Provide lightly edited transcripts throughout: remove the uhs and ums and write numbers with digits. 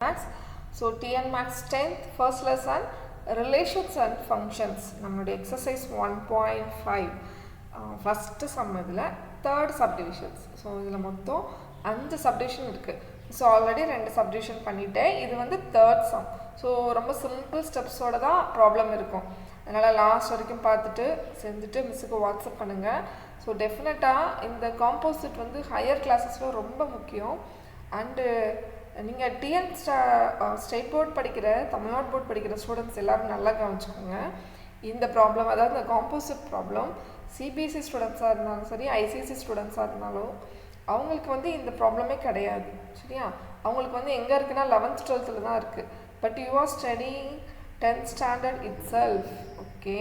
Max. So TN Max 10th first lesson relations and functions நம்மளுடைய exercise 1.5 first sum இதில் third subdivisions. So இதில் மொத்தம் 5 subdivision இருக்குது. So already 2 subdivision பண்ணிட்டேன். இது வந்து third sum. ஸோ ரொம்ப சிம்பிள் ஸ்டெப்ஸோட தான் ப்ராப்ளம் இருக்கும். அதனால் லாஸ்ட் வரைக்கும் பார்த்துட்டு செஞ்சுட்டு மிஸ்ஸுக்கு வாட்ஸ்அப் பண்ணுங்கள். ஸோ டெஃபினட்டாக இந்த காம்போசிட் வந்து ஹையர் கிளாஸஸில் ரொம்ப முக்கியம். அண்டு நீங்கள் டிஎன் ஸ்டேட் போர்ட் படிக்கிற தமிழ்நாடு போர்ட் படிக்கிற ஸ்டூடெண்ட்ஸ் எல்லோரும் நல்லா கவனிச்சுக்கோங்க. இந்த ப்ராப்ளம் அதாவது இந்த காம்போசிட் ப்ராப்ளம் சிபிஎஸ்சி ஸ்டூடெண்ட்ஸாக இருந்தாலும் சரி ஐசிஎஸ்சி ஸ்டூடெண்ட்ஸாக இருந்தாலும் அவங்களுக்கு வந்து இந்த ப்ராப்ளமே கிடையாது. சரியா? அவங்களுக்கு வந்து எங்கே இருக்குன்னா 11th 12th தான் இருக்குது. But you are studying 10th standard it self. Okay,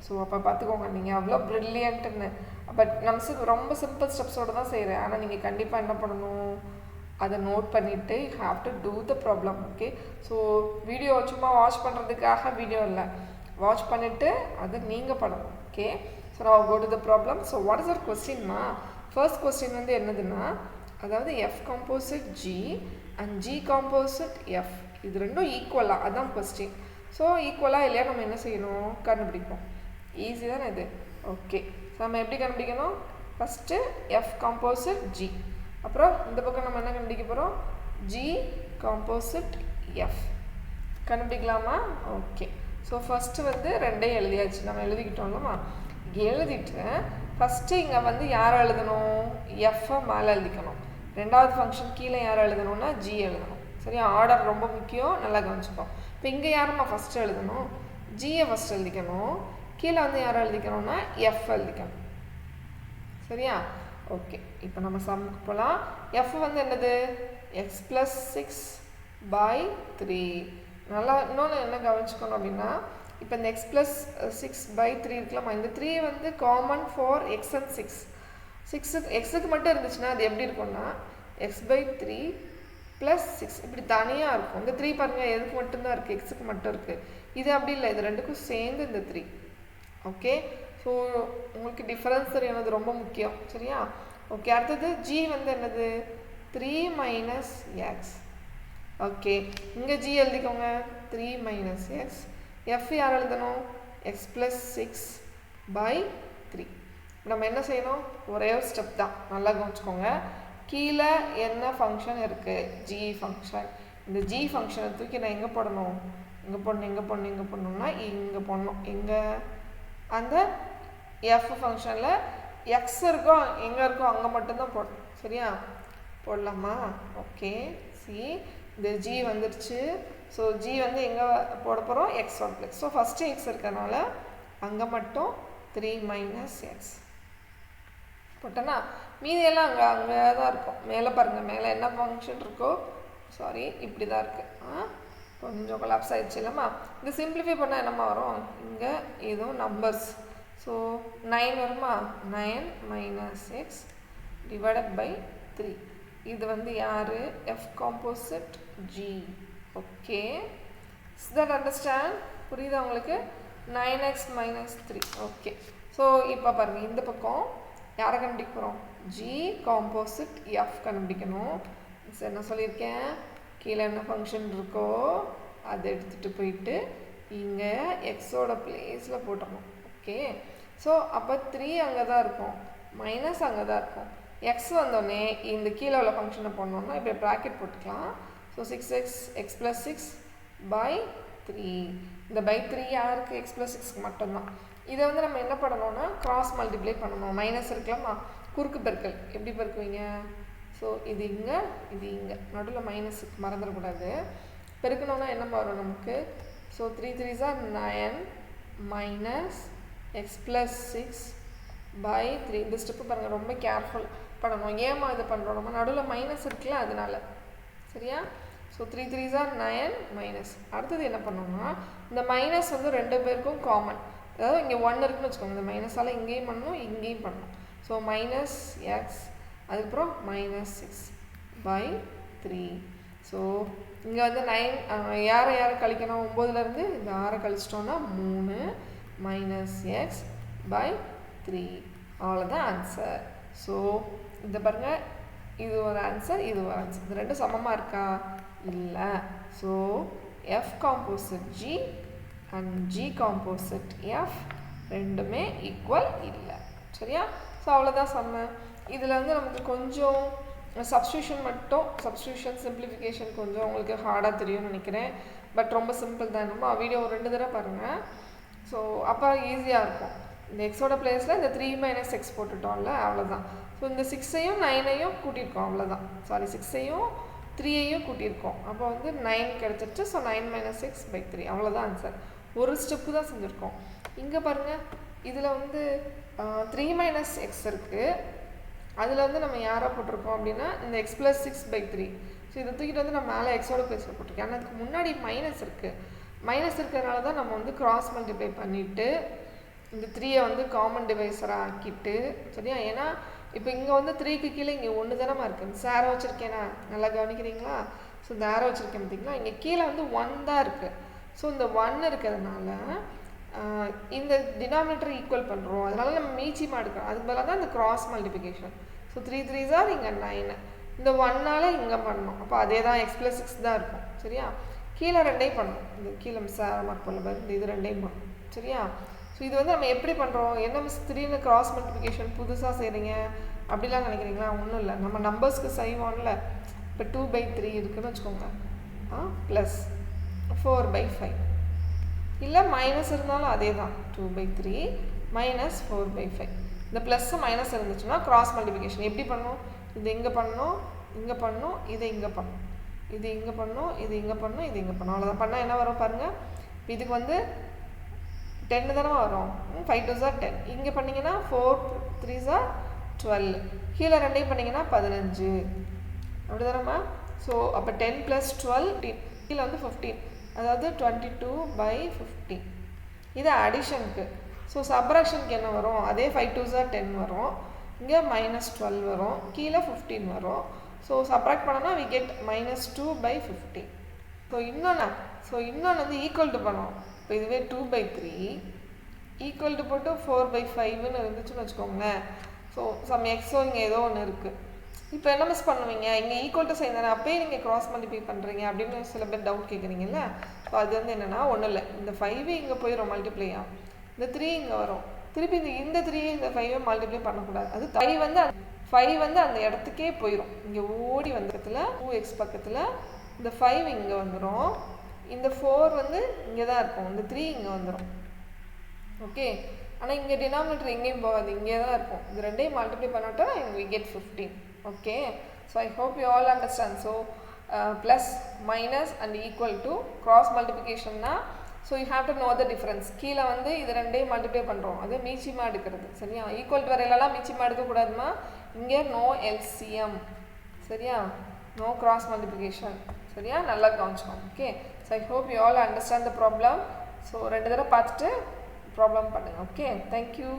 so அப்போ பார்த்துக்கோங்க நீங்கள் அவ்வளோ ப்ரில்லியன்ட்டுன்னு. பட் நம்ம ரொம்ப சிம்பிள் ஸ்டெப்ஸோடு தான் செய்கிறேன். ஆனால் நீங்கள் கண்டிப்பாக என்ன பண்ணணும், அதை நோட் பண்ணிவிட்டு you have to do the problem. Okay, so video சும்மா வாட்ச் பண்ணுறதுக்காக வீடியோ இல்லை, வாட்ச் பண்ணிவிட்டு அதை நீங்கள் பண்ணணும். ஓகே, ஸோ நான் go to the problem. So what is our கொஸ்டின்னா, ஃபர்ஸ்ட் கொஸ்டின் வந்து என்னதுன்னா, அதாவது F composite G and G composite F இது ரெண்டும் ஈக்குவலாக, அதுதான் கொஸ்டின். ஸோ ஈக்குவலாக இல்லையா நம்ம என்ன செய்யணும், கண்டுபிடிப்போம். ஈஸி தானே இது. ஓகே, ஸோ நம்ம எப்படி கண்டுபிடிக்கணும், ஃபஸ்ட்டு எஃப் காம்போசிட் ஜி, அப்புறம் இந்த பக்கம் நம்ம என்ன கண்டுபிடிக்க போகிறோம், ஜி காம்போசிட் எஃப் கண்டுபிடிக்கலாமா? ஓகே, ஸோ ஃபஸ்ட்டு வந்து ரெண்டே எழுதியாச்சு, நம்ம எழுதிக்கிட்டோம்லமா. எழுதிட்டு ஃபஸ்ட்டு இங்கே வந்து யாரை எழுதணும், எஃப்ஐ மேலே எழுதிக்கணும். ரெண்டாவது ஃபங்க்ஷன் கீழே யாரை எழுதணும்னா ஜி எழுதணும். சரியா? ஆர்டர் ரொம்ப முக்கியம், நல்லா கவனிச்சுப்போம். இப்போ இங்கே யாரும்மா ஃபஸ்ட்டு எழுதணும், ஜியை ஃபஸ்ட்டு எழுதிக்கணும். கீழே வந்து யாரை எழுதிக்கணும்னா எஃப் எழுதிக்கணும். சரியா? ஓகே, இப்போ நம்ம சம்முக்கு போகலாம். எஃப் வந்து என்னது, எக்ஸ் ப்ளஸ் 6/3. நல்லா இன்னொன்று என்ன கவனிச்சுக்கணும் அப்படின்னா, இப்போ இந்த எக்ஸ் ப்ளஸ் 6/3 இருக்கலாமா, இந்த 3 வந்து காமன் ஃபார் எக்ஸ் அண்ட் 6 எக்ஸுக்கு மட்டும் இருந்துச்சுன்னா அது எப்படி இருக்கும்னா x/3 + 6 இப்படி தனியாக இருக்கும். இந்த 3 பாருங்கள் எதுக்கு மட்டும்தான் இருக்குது, எக்ஸுக்கு மட்டும் இருக்குது. இது அப்படி இல்லை, இது ரெண்டுக்கும் சேர்ந்து இந்த 3. ஓகே, ஸோ உங்களுக்கு டிஃபரன்ஸ் தெரியணும், ரொம்ப முக்கியம். சரியா? ஓகே, அடுத்தது ஜி வந்து என்னது, 3 - x. ஓகே, இங்கே ஜி எழுதிக்கோங்க, 3 - x. எஃப் யார் எழுதணும், எக்ஸ் ப்ளஸ் 6/3. நம்ம என்ன செய்யணும், ஒரே ஒரு ஸ்டெப் தான், நல்லா கவனிச்சுக்கோங்க. கீழே என்ன ஃபங்க்ஷன் இருக்குது, ஜி ஃபங்க்ஷன். இந்த ஜி ஃபங்க்ஷனை தூக்கி நான் எங்கே போடணும், இங்கே போடணும்னா இங்கே போடணும். எங்கே, அந்த எஃப் ஃபங்க்ஷனில் எக்ஸ் இருக்கோ எங்கே இருக்கோ அங்கே மட்டும்தான் போடணும். சரியா? போடலாமா? ஓகே, சி இந்த ஜி வந்துடுச்சு. ஸோ ஜி வந்து எங்கே போட போகிறோம், எக்ஸோட பிளேஸ். ஸோ ஃபஸ்ட்டு எக்ஸ் இருக்கிறனால அங்கே மட்டும் 3 - x போட்டோன்னா மீதியெல்லாம் அங்கே தான் இருக்கும். மேலே பாருங்கள், மேலே என்ன ஃபங்க்ஷன் இருக்கோ, சாரி இப்படி தான் இருக்குது, கொஞ்சம் கொலாப்ஸ் ஆகிடுச்சு இல்லைம்மா. இது சிம்பிளிஃபை பண்ணால் என்னம்மா வரும், இங்கே இதுவும் நம்பர்ஸ். ஸோ 9 வருமா, 9 - x / 3. இது வந்து யார், F composite G. Okay, is that understand? புரியுதா உங்களுக்கு? 9x - 3. ஓகே, ஸோ இப்போ பாருங்கள், இந்த பக்கம் யாரை கண்டுபிடிக்க போகிறோம், ஜி காம்போசிட் எஃப் கண்டுபிடிக்கணும். என்ன சொல்லியிருக்கேன், கீழே என்ன ஃபங்க்ஷன் இருக்கோ அதை எடுத்துகிட்டு போயிட்டு இங்கே எக்ஸோட பிளேஸில் போட்டணும். ஓகே, ஸோ அப்போ 3 அங்கே தான் இருக்கும், மைனஸ் அங்கே தான் இருக்கும். எக்ஸ் வந்தோடனே இந்த கீழே உள்ள ஃபங்க்ஷனை போடணுன்னா இப்போ ப்ராக்கெட் போட்டுக்கலாம். So 6x x + 6/3. இந்த /3 யாருக்கு, எக்ஸ் ப்ளஸ் 6 மட்டும்தான். இதை வந்து நம்ம என்ன பண்ணணும்னா கிராஸ் மல்டிப்ளை பண்ணணும். மைனஸ் இருக்கலாமா, குறுக்கு பெருக்கல் எப்படி பெருக்குவீங்க, ஸோ இது இங்கே இது இங்கே நடுவில் மைனஸுக்கு மறந்துடக்கூடாது. பெருக்கணுன்னா என்ன வரும் நமக்கு, ஸோ 3 3s are 9 - x + 6/3. இந்த ஸ்டெப்பு பாருங்கள், ரொம்ப கேர்ஃபுல் பண்ணணும். ஏமா இது பண்ணுறோம், நம்ம நடுவில் மைனஸ் இருக்குல்ல அதனால. சரியா? ஸோ 3 3s are 9 - அடுத்தது என்ன பண்ணணும்னா, இந்த மைனஸ் வந்து 2 பேருக்கும் காமன். அதாவது இங்கே 1 இருக்குன்னு வச்சுக்கோங்க, இந்த மைனஸால் இங்கேயும் பண்ணணும் இங்கேயும் பண்ணணும். ஸோ -x அதுக்கப்புறம் -6/3. ஸோ இங்கே வந்து 9 யாரை கழிக்கணும், 9லேருந்து இந்த 6 கழிச்சிட்டோன்னா 3 - x/3. அவ்வளோதான் ஆன்சர். ஸோ இந்த பாருங்கள், இது ஒரு ஆன்சர், இது ஒரு ஆன்சர். இது ரெண்டும் சமமாக இருக்கா, இல்லை. So F composite G and G composite F ரெண்டுமே ஈக்குவல் இல்லை. சரியா? ஸோ அவ்வளோதான் சம்மு. இதில் வந்து நமக்கு கொஞ்சம் சப்ஸ்டியூஷன் மட்டும், சப்ஸ்டியூஷன் சிம்பிளிஃபிகேஷன் கொஞ்சம் உங்களுக்கு ஹார்டாக தெரியும்னு நினைக்கிறேன். பட் ரொம்ப சிம்பிள் தான். நம்ம வீடியோ 2 தடவை பாருங்கள். ஸோ அப்போ ஈஸியாக இருக்கும். இந்த எக்ஸோட பிளேஸில் இந்த 3 - x போட்டுட்டோம்ல, அவ்வளோதான். ஸோ இந்த 6ஐயும் 9ஐயும் கூட்டியிருக்கோம், அவ்வளோதான். சாரி, 6ஐயும் 3ஐயும் கூட்டியிருக்கோம். அப்போ வந்து 9 கிடச்சிருச்சு. ஸோ 9 - x/3 அவ்வளோதான் ஆன்சர். ஒரு ஸ்டெப்பு தான் செஞ்சுருக்கோம். இங்கே பாருங்கள், இதில் வந்து 3 - x இருக்குது. அதில் வந்து நம்ம யாரை போட்டிருக்கோம் அப்படின்னா இந்த x + 6/3. ஸோ இதை தூக்கிட்டு வந்து நம்ம மேலே எக்ஸோட பிளேஸில் போட்டிருக்கேன். ஆனால் அதுக்கு முன்னாடி மைனஸ் இருக்குது. மைனஸ் இருக்கிறதுனால தான் நம்ம வந்து கிராஸ் மல்டிப்ளை பண்ணிவிட்டு இந்த 3ஐ வந்து காமன் டிவைஸராக ஆக்கிட்டு, சரியா? ஏன்னா இப்போ இங்கே வந்து 3க்கு கீழே இங்கே 1 தானமாக இருக்குது. இந்த ஆரோ வச்சுருக்கேனா, நல்லா கவனிக்கிறீங்களா? ஸோ இந்த ஆரோ வச்சுருக்கேன் பார்த்தீங்களா, இங்கே கீழே வந்து 1 தான் இருக்குது. ஸோ இந்த 1 இருக்கிறதுனால இந்த டினாமினேட்டர் ஈக்குவல் பண்ணுறோம். அதனால நம்ம மீச்சியமாக எடுக்கிறோம். அதுக்கு பதிலாக தான் இந்த cross multiplication. So 3 3s are இங்கே 9. இந்த 1னால இங்கே பண்ணணும். அப்போ அதே தான் x + 6 தான் இருக்கும். சரியா? கீழே 2ஐயும் பண்ணணும். இந்த கீழே மிஸ் மார்க் பண்ணல பாரு, இந்த இது 2ஐயும் பண்ணணும். சரியா? ஸோ இது வந்து நம்ம எப்படி பண்ணுறோம்? என்ன மிஸ் திடீர்னு கிராஸ் மல்டிப்ளிகேஷன் புதுசாக செய்கிறீங்க அப்படிலாம் நினைக்கிறீங்களா? ஒன்றும் இல்லை. நம்ம நம்பர்ஸ்க்கு செய்வோம்ல. இப்போ 2/3 இருக்குதுன்னு வச்சுக்கோங்க, ப்ளஸ் 4/5. இல்லை மைனஸ் இருந்தாலும் அதே தான், 2/3 - 4/5. இந்த ப்ளஸ் மைனஸ் இருந்துச்சுன்னா கிராஸ் மல்டிப்ளிகேஷன் எப்படி பண்ணணும்? இது இங்கே பண்ணணும், இங்கே பண்ணணும், இதை இங்கே பண்ணணும், இது இங்கே பண்ணணும், இது இங்கே பண்ணணும், இது இங்கே பண்ணணும். அவ்வளோதான். பண்ணால் என்ன வரும் பாருங்கள். இதுக்கு வந்து 10 தானே வரும். 5 2s are 10. இங்கே பண்ணிங்கன்னா 4 3s are 12. கீழே 2ஐயும் பண்ணிங்கன்னா 15. அப்படி தானேம்மா? ஸோ அப்போ 10 + 12 கீழே வந்து 15, அதாவது 22/15. இது அடிஷனுக்கு. ஸோ சப்ராக்ஷனுக்கு என்ன வரும்? அதே 5 2s are 10 வரும். இங்கே -12 வரும், கீழே 15 வரும். ஸோ சப்ராக்ட் பண்ணோன்னா we get -2/15. ஸோ இன்னொன்று வந்து ஈக்குவல் டு பண்ணுவோம். இப்போ இதுவே 2/3 ஈக்குவல் டு போட்டு 4/5ன்னு இருந்துச்சுன்னு வச்சுக்கோங்களேன். ஸோ சம் எக்ஸோ இங்கே ஏதோ ஒன்று இருக்குது. இப்போ என்ன மிஸ் பண்ணுவீங்க? இங்கே ஈக்குவல் டு சைன் தானே, அப்போயே நீங்கள் கிராஸ் மல்டிப்ளை பண்ணுறீங்க அப்படின்னு சில பேர் டவுட் கேட்குறீங்கல்ல. ஸோ அது வந்து என்னென்னா ஒன்றும் இல்லை. இந்த 5 இங்கே போயிடும் மல்டிப்ளையா, இந்த 3 இங்கே வரும். திருப்பி இந்த 3 இந்த 5 மல்டிப்ளை பண்ணக்கூடாது. அது 5 வந்து அந்த இடத்துக்கே போயிடும். இங்கே ஓடி வந்ததுல 2x பக்கத்தில் இந்த 5 இங்கே வந்துடும். இந்த 4 வந்து இங்கே தான் இருக்கும். இந்த 3 இங்கே வந்துடும். ஓகே. ஆனால் இங்கே டினாமினேட்டர் எங்கேயும் போகாது, இங்கே தான் இருக்கும். இது 2ஐயும் மல்டிப்ளை பண்ணிட்டா we get 15. Okay. So I hope you all understand. So plus minus and equal to cross மல்டிப்ளிகேஷன்னா so you have to know the difference. கீழே வந்து இது 2ஐயும் மல்டிப்ளை பண்ணுறோம், அது மீச்சியமாக எடுக்கிறது. சரியா? ஈக்குவல் டு வரையிலலாம் மீச்சியமாக எடுக்கக்கூடாதுமா. இங்கே நோ LCM. சரியா? No cross multiplication. சரியா? நல்லா கவனிச்சுக்கோங்க. Okay. So I hope you all understand the problem. ஸோ 2 தடவை பார்த்துட்டு ப்ராப்ளம் பண்ணுங்கள். ஓகே. தேங்க்யூ.